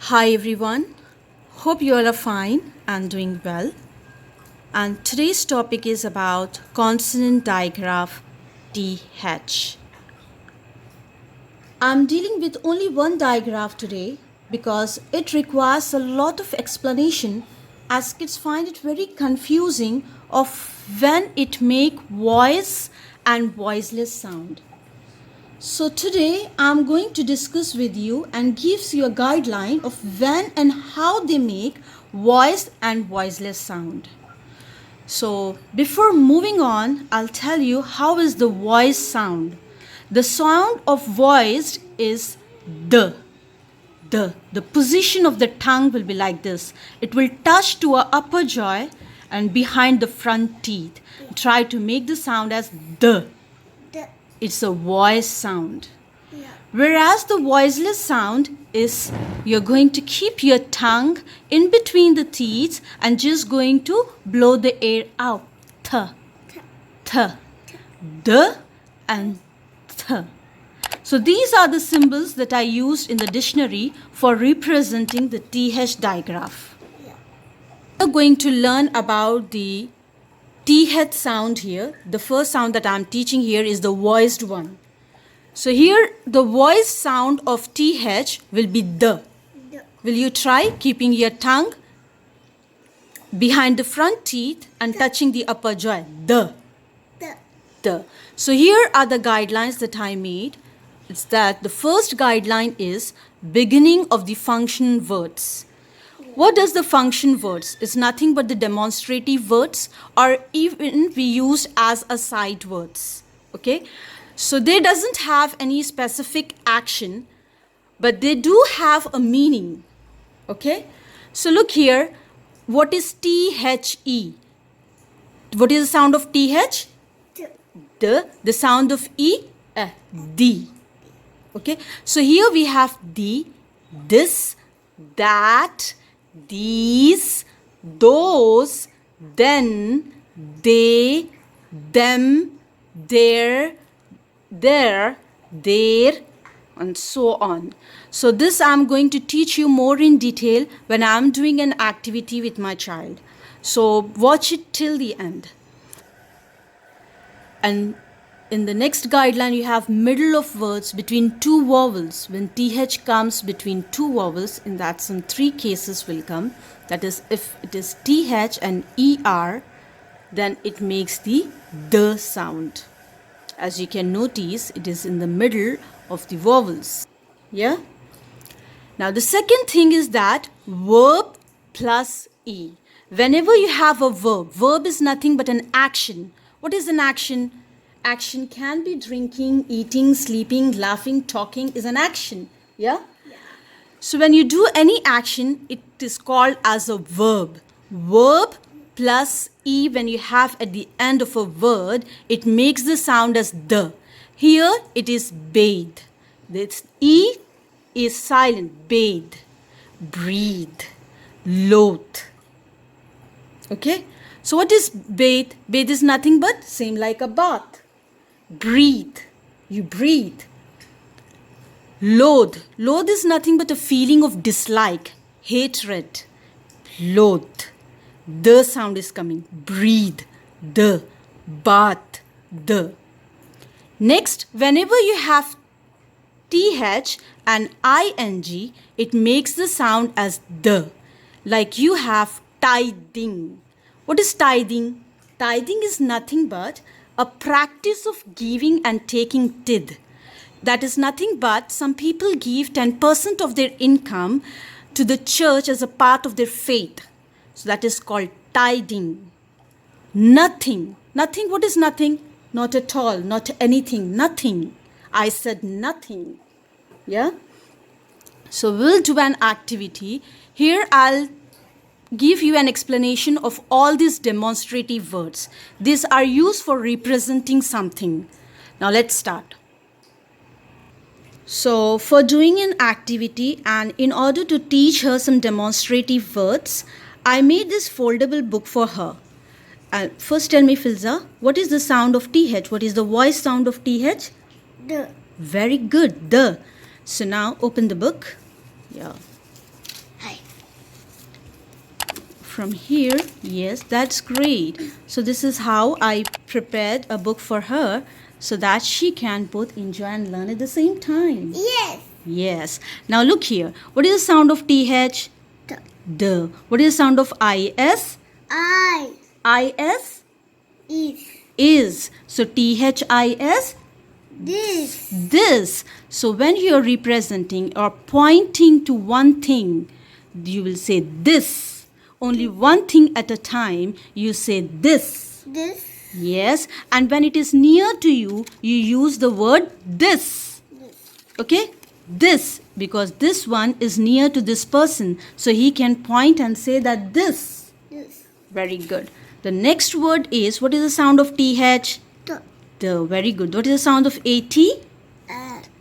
Hi everyone, hope you all are fine and doing well. And today's topic is about consonant digraph TH. I'm dealing with only one digraph today because it requires a lot of explanation as kids find it very confusing of when it make voice and voiceless sound. So today I'm going to discuss with you and gives you a guideline of when and how they make voiced and voiceless sound. So before moving on, I'll tell you how is the voice sound. The sound of voiced is the. The position of the tongue will be like this. It will touch to our upper jaw and behind the front teeth. Try to make the sound as the. It's a voice sound. Whereas the voiceless sound is you're going to keep your tongue in between the teeth and just going to blow the air out. Th, th, the and th. So these are the symbols that I used in the dictionary for representing the TH digraph. We're going to learn about the TH sound here. The first sound that I'm teaching here is the voiced one. So here the voiced sound of TH will be the. Will you try keeping your tongue behind the front teeth and touching the upper jaw? The. So here are the guidelines that I made. It's that the first guideline is beginning of the function words. What does the function words? It's nothing but the demonstrative words or even we use as aside words. Okay? So they doesn't have any specific action, but they do have a meaning. Okay? So look here. What is THE? What is the sound of TH? The sound of E? The. Okay? So here we have the, this, that, these, those, then, they, them, their, there, and so on. So this I'm going to teach you more in detail when I'm doing an activity with my child. So watch it till the end. And in the next guideline, you have middle of words between two vowels. When TH comes between two vowels, in that some three cases will come. That is, if it is TH and ER, then it makes the sound. As you can notice, it is in the middle of the vowels. Yeah? Now, the second thing is that verb plus E. Whenever you have a verb is nothing but an action. What is an action? Action can be drinking, eating, sleeping, laughing, talking is an action. Yeah? So when you do any action, it is called as a verb. Verb plus E when you have at the end of a word, it makes the sound as the. Here it is bathe. This E is silent. Bathe, breathe, loathe. Okay? So what is bathe? Bathe is nothing but same like a bath. Breathe, you breathe. Loathe. Loathe is nothing but a feeling of dislike, hatred. Loathe. The sound is coming. Breathe, the. Bath, the. Next, whenever you have TH and ING, it makes the sound as the. Like you have tithing. What is tithing? Tithing is nothing but a practice of giving and taking tithe. That is nothing but some people give 10% of their income to the church as a part of their faith. So that is called tithing. Nothing. Nothing. What is nothing? Not at all. Not anything. Nothing. I said nothing. Yeah? So we'll do an activity. Here I'll give you an explanation of all these demonstrative words. These are used for representing something. Now let's start. So for doing an activity and in order to teach her some demonstrative words, I made this foldable book for her. First tell me, Filza, what is the sound of TH? What is the voice sound of TH? The. Very good, the. So now open the book. Yeah. from here. Yes, that's great. So this is how I prepared a book for her so that she can both enjoy and learn at the same time. Yes. Yes. Now look here. What is the sound of TH? D. D. What is the sound of IS? I. IS? Is. So THIS? This. This. So when you are representing or pointing to one thing, you will say this. Only one thing at a time, you say this. This. Yes. And when it is near to you, you use the word this. This. Okay? This. Because this one is near to this person. So he can point and say that this. This. Very good. The next word is, what is the sound of TH? D. The. Very good. What is the sound of AT?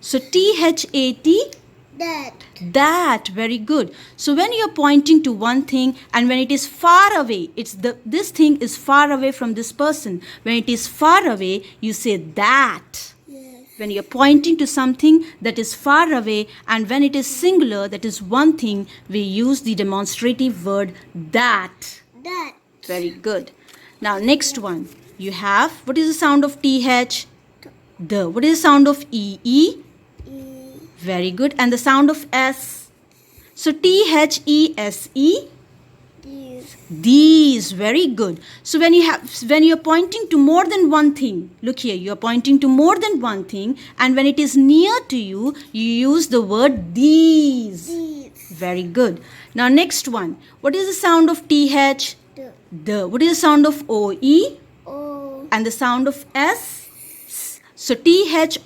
So THAT? That. That. Very good. So when you're pointing to one thing and when it is far away, this thing is far away from this person. When it is far away, you say that. Yes. When you're pointing to something that is far away and when it is singular, that is one thing, we use the demonstrative word that. That. Very good. Now next one. You have, what is the sound of TH? The. What is the sound of EE? E. Very good. And the sound of S? So THESE? These. These. Very good. So when you're pointing to more than one thing, look here, you're pointing to more than one thing, and when it is near to you, you use the word these. These. Very good. Now next one. What is the sound of TH? D. The. What is the sound of OE? O. And the sound of S? So THOSE?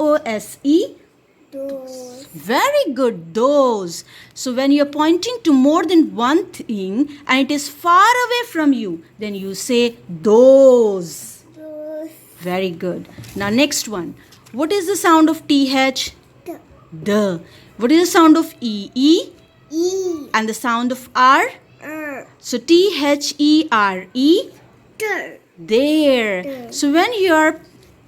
Those. Very good, those. So when you're pointing to more than one thing and it is far away from you, then you say those. Those. Very good. Now next one. What is the sound of TH? D. The. What is the sound of EE? E. And the sound of R? So THERE? Ter. There. There. So when you are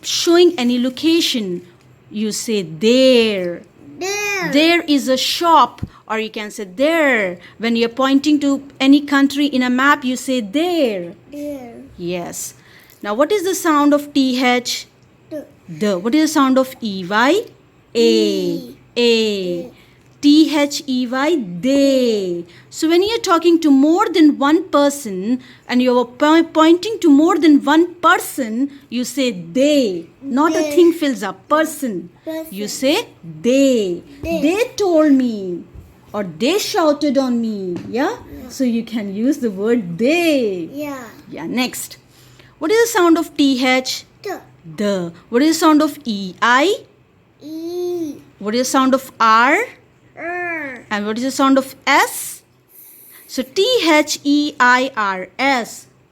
showing any location, you say there. There. There is a shop, or you can say there. When you're pointing to any country in a map, you say there. There. Yes. Now what is the sound of TH? D. The. What is the sound of EY? A. A. THEY, they. So when you're talking to more than one person and you're pointing to more than one person, you say they. Not a They. thing fills up. Person. Person. You say they. They. They told me. Or they shouted on me. Yeah? So you can use the word they. Yeah. Yeah. Next. What is the sound of TH? T. The. What is the sound of EI? E. What is the sound of R? And what is the sound of S? So THEIRS.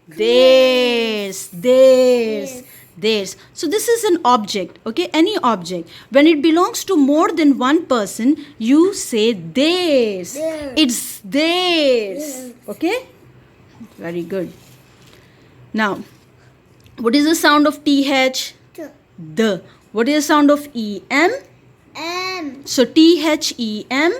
Theirs. Theirs. Theirs. So this is an object. Okay, any object. When it belongs to more than one person, you say theirs. Theirs. It's theirs. Theirs. Okay. Very good. Now, what is the sound of TH? T. The. What is the sound of EM? M. So THEM.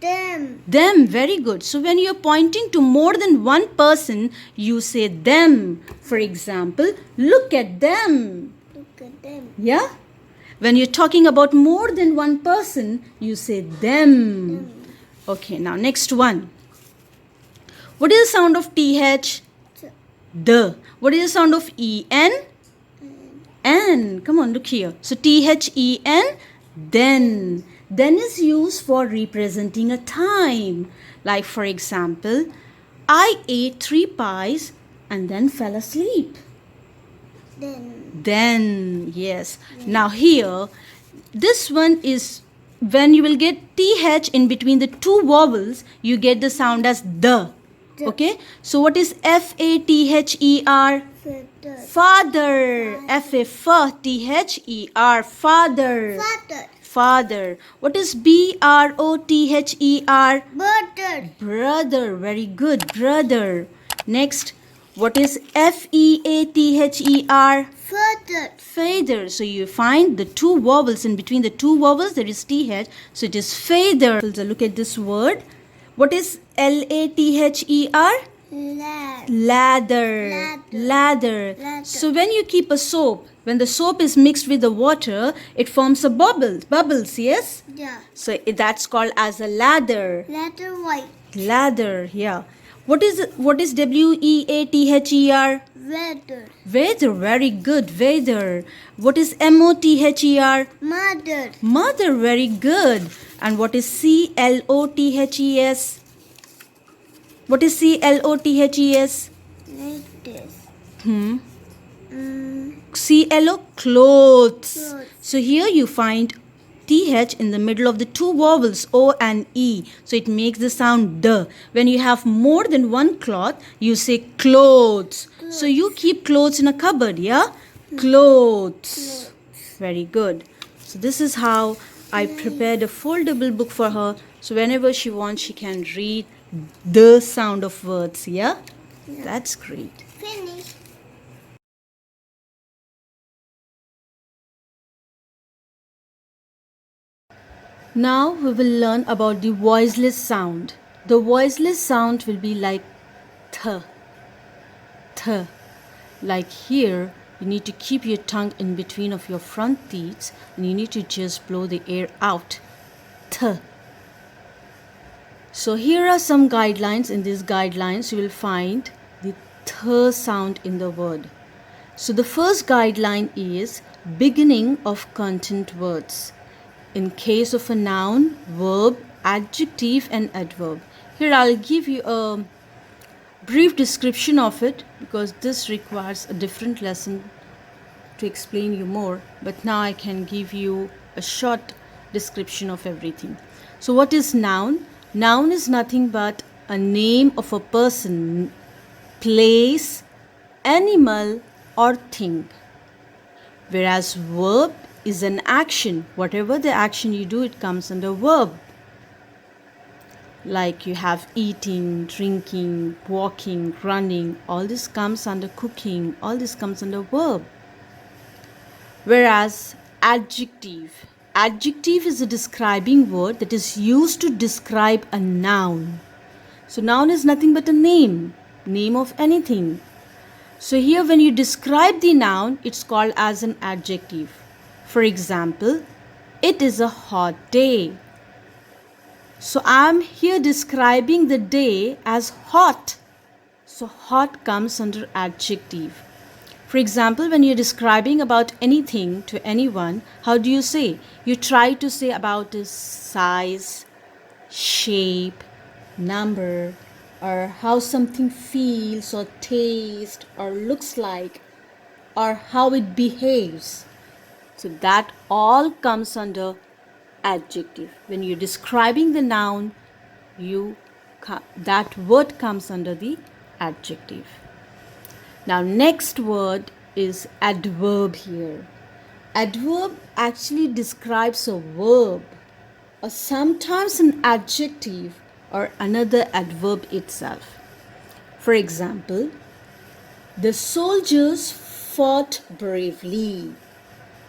Them. Them. Very good. So when you're pointing to more than one person, you say them. For example, look at them. Look at them. Yeah? When you're talking about more than one person, you say them. Okay, now next one. What is the sound of TH? T. The. What is the sound of EN? N. Come on, look here. So THEN. Then. Then is used for representing a time. Like for example, I ate 3 pies and then fell asleep. Then, yes. Now here, this one is when you will get TH in between the 2 vowels, you get the sound as the. Okay? So what is FATHER? Father. FATHER. Father. Father. Father. What is BROTHER? Butter. Brother. Very good. Brother. Next. What is FEATHER? Father. Feather. So you find the 2 vowels. In between the 2 vowels there is TH. So it is feather. So look at this word. What is LATHER? Lad. Lather. Lather. So when you keep a soap, when the soap is mixed with the water, it forms a bubbles, yes? Yeah. So that's called as a lather. Letter white. Lather, yeah. What is WEATHER? Weather. Weather, very good. Weather. What is MOTHER? Mother. Mother, very good. And what is CLOTHES? What is CLOTHES? Like this. Hmm. Mm, CLO, clothes. Clothes. So here you find TH in the middle of the two vowels O and E. So it makes the sound D. When you have more than one cloth, you say clothes. So you keep clothes in a cupboard, yeah? Clothes. Very good. So this is how I prepared a foldable book for her. So whenever she wants, she can read the sound of words, yeah? That's great. Finish. Now we will learn about the voiceless sound. The voiceless sound will be like th, th. Like here, you need to keep your tongue in between of your front teeth and you need to just blow the air out. Th. So here are some guidelines. In these guidelines, you will find the th sound in the word. So the first guideline is beginning of content words. In case of a noun, verb, adjective and adverb. Here I'll give you a brief description of it because this requires a different lesson to explain you more, but now I can give you a short description of everything. So what is noun? Noun is nothing but a name of a person, place, animal or thing. Whereas verb is an action. Whatever the action you do, it comes under verb. Like you have eating, drinking, walking, running, all this comes under cooking, all this comes under verb. Whereas adjective is a describing word that is used to describe a noun. So noun is nothing but a name of anything. So here when you describe the noun, it's called as an adjective. For example, it is a hot day. So I'm here describing the day as hot. So hot comes under adjective. For example, when you're describing about anything to anyone, how do you say? You try to say about its size, shape, number, or how something feels or tastes or looks like, or how it behaves. So that all comes under adjective. When you're describing the noun, that word comes under the adjective. Now next word is adverb here. Adverb actually describes a verb or sometimes an adjective or another adverb itself. For example, the soldiers fought bravely.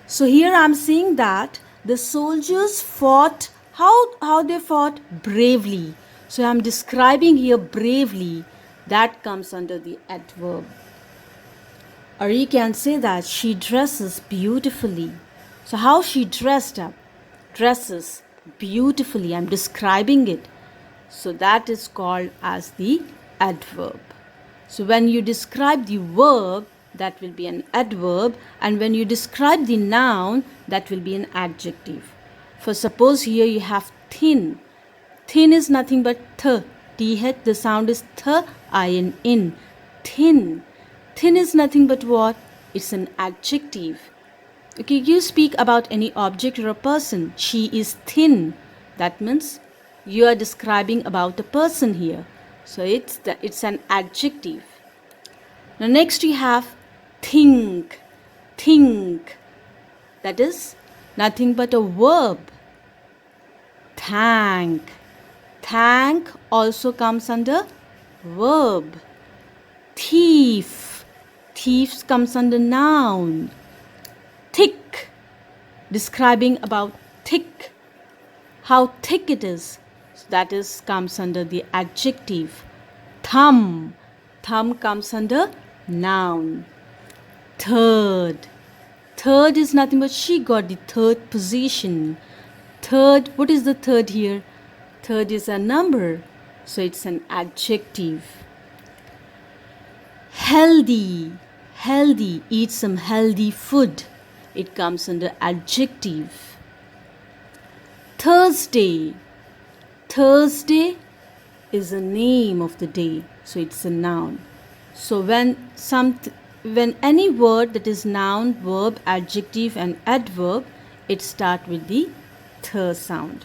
So here I'm saying that the soldiers fought, how they fought? Bravely. So I'm describing here bravely. That comes under the adverb. Or you can say that she dresses beautifully. So how she dressed up? Dresses beautifully. I'm describing it. So that is called as the adverb. So when you describe the verb, that will be an adverb, and when you describe the noun, that will be an adjective. For suppose here you have thin. Thin is nothing but th. Th, the sound is th, in. Thin. Thin is nothing but what? It's an adjective. Okay, you speak about any object or a person. She is thin. That means you are describing about a person here. So it's an adjective. Now next we have think. Think. That is nothing but a verb. Thank. Thank also comes under verb. Thief. Thieves comes under noun. Thick. Describing about thick. How thick it is. So that is comes under the adjective. Thumb. thumb comes under noun. Third. Third is nothing but she got the third position. Third, what is the third here? Third is a number, so it's an adjective. Healthy. Healthy, eat some healthy food. It comes under adjective. Thursday. Thursday is a name of the day, so it's a noun. So when any word that is noun, verb, adjective and adverb, it starts with the th sound.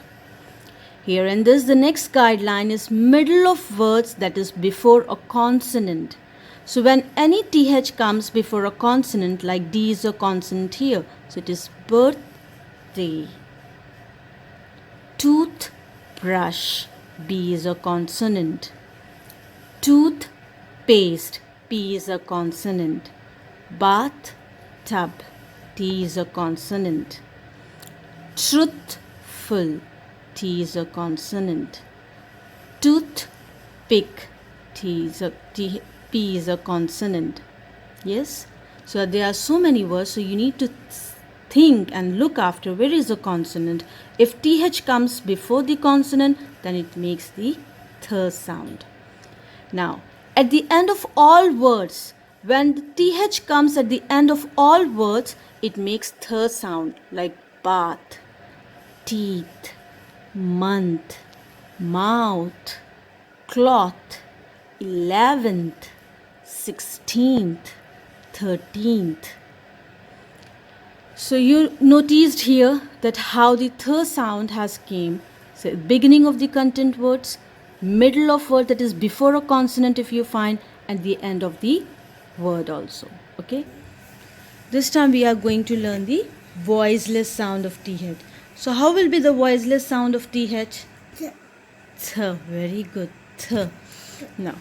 Here in this, the next guideline is middle of words that is before a consonant. So when any th comes before a consonant, like D is a consonant here, so it is birthday. Toothbrush, B is a consonant. Toothpaste, P is a consonant. Bathtub, T is a consonant. Truthful, T is a consonant. Toothpick, P is a consonant. Yes? So there are so many words, so you need to think and look after where is the consonant. If th comes before the consonant, then it makes the th sound. Now, at the end of all words, when the th comes at the end of all words, it makes th sound, like bath, teeth, month, mouth, cloth, 11th, 16th, 13th. So you noticed here that how the th sound has came. So beginning of the content words, middle of word that is before a consonant if you find, and the end of the word also. Okay. This time we are going to learn the voiceless sound of th. So how will be the voiceless sound of th? Th. Very good. Th. Now,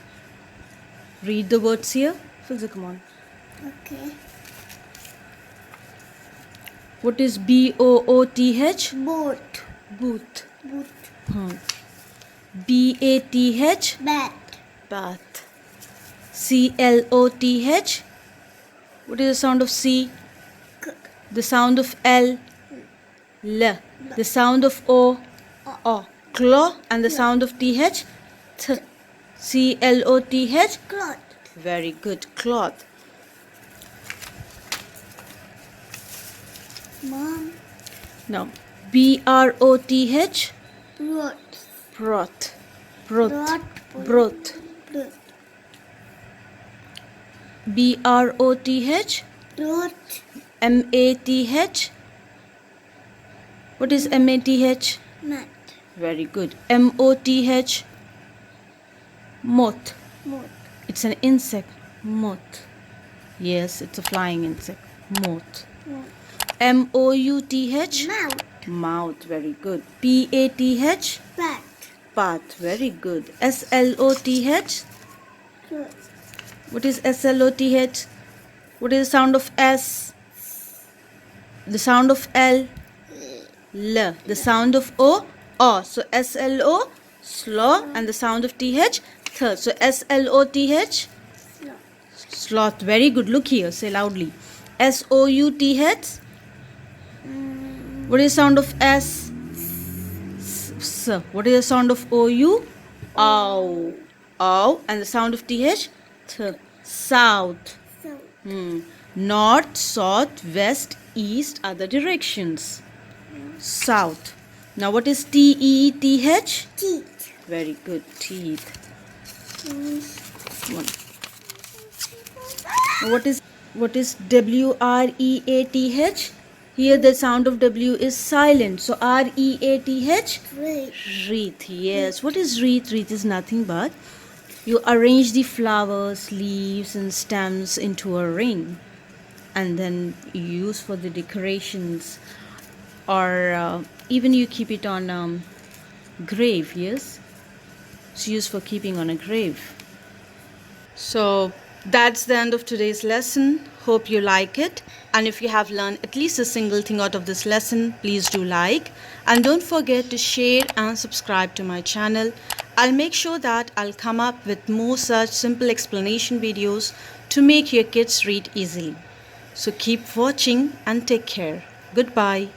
read the words here. Filza, come on. Okay. What is B-O-O-T-H? Boat. Booth. Boot. B-A-T-H? Bat. Bath. C-L-O-T-H? What is the sound of C? K. The sound of L? L. The sound of O? O. Claw. And the sound of T-H? Th. C-L-O-T-H? Cloth. Very good. Cloth. Mom. Now, B-R-O-T-H? Broth. Broth. Broth. Broth. Broth. Broth. B-R-O-T-H? Broth. M-A-T-H? What is M-A-T-H? Mat. Very good. M-O-T-H? Moth. Moat. It's an insect. Moth. Yes, it's a flying insect. Moth. Moat. M-O-U-T-H? Mouth. Mouth. Very good. P-A-T-H? Bat. Path. Very good. S-L-O-T-H? Cloth. What is S-L-O-T-H? What is the sound of S? The sound of L? L. The sound of O? O. So S-L-O, slow, and the sound of T-H? Th. So S-L-O-T-H? Sloth. Sloth. Very good. Look here. Say loudly. S-O-U-T-H? What is the sound of S? S. What is the sound of O-U? Ow. Ow. And the sound of T-H? Th. South. South. North, south, west, east are the directions. South. Now what is T-E-T-H? Teeth. Very good. Teeth. One. What is W-R-E-A-T-H? Here the sound of W is silent. So R-E-A-T-H? Wreath. Wreath. Yes. What is wreath? Wreath is nothing but you arrange the flowers, leaves and stems into a ring, and then you use for the decorations, or even you keep it on grave. Yes, it's used for keeping on a grave. So that's the end of today's lesson. Hope you like it, and if you have learned at least a single thing out of this lesson, please do like, and don't forget to share and subscribe to my channel. I'll make sure that I'll come up with more such simple explanation videos to make your kids read easily. So keep watching and take care. Goodbye.